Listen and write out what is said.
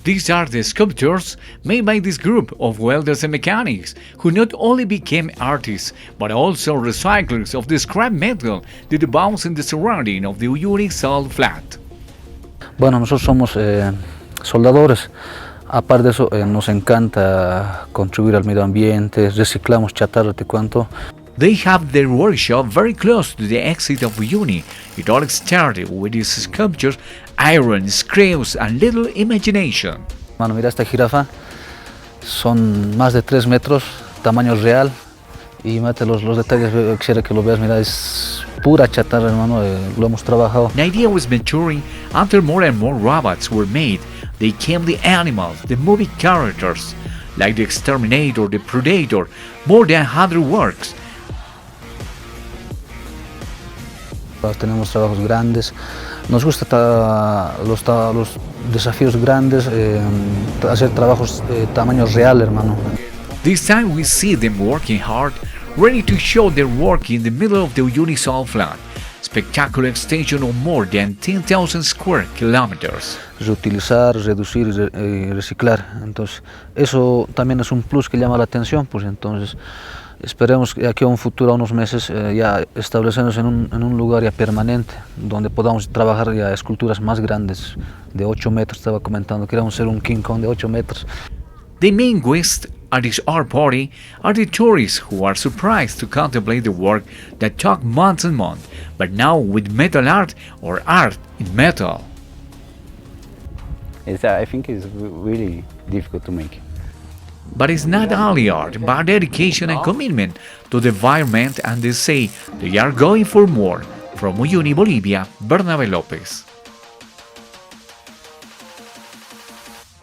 These are the sculptures made by this group of welders and mechanics, who not only became artists, but also recyclers of the scrap metal that abounds in the surrounding of the Uyuni Salt Flat. Bueno, nosotros somos soldadores. Aparte de eso, nos encanta contribuir al medio ambiente, reciclamos chatarra, te cuento. They have their workshop very close to the exit of Uyuni. It all started with these sculptures, iron, screws, and little imagination. Mano, mira esta jirafa, son más de 3 metros, tamaño real. Y mate los detalles, quisiera que lo veas, mira, es pura chatarra, hermano, lo hemos trabajado. The idea was maturing after more and more robots were made. They came the animals, the movie characters, like the Exterminator, the Predator, more than 100 works. Tenemos trabajos grandes, nos gusta los desafíos grandes, hacer trabajos tamaño real, hermano. This time we see them working hard, ready to show their work in the middle of the Uyuni Salt Flat. Spectacular extension of more than 10,000 square kilometers. Reutilizar, reducir y reciclar. Entonces, eso también es un plus que llama la atención, pues entonces esperemos que aquí a un futuro, a unos meses, ya establecernos en un lugar ya permanente, donde podamos trabajar ya esculturas más grandes, de 8 metros, estaba comentando, queríamos ser un King Kong de 8 metros. The main guests at this art party are the tourists who are surprised to contemplate the work that took months and months, but now with metal art or art in metal. I think it's really difficult to make. But it's not only art, but dedication and commitment to the environment, and they say they are going for more. From Uyuni, Bolivia, Bernabé López.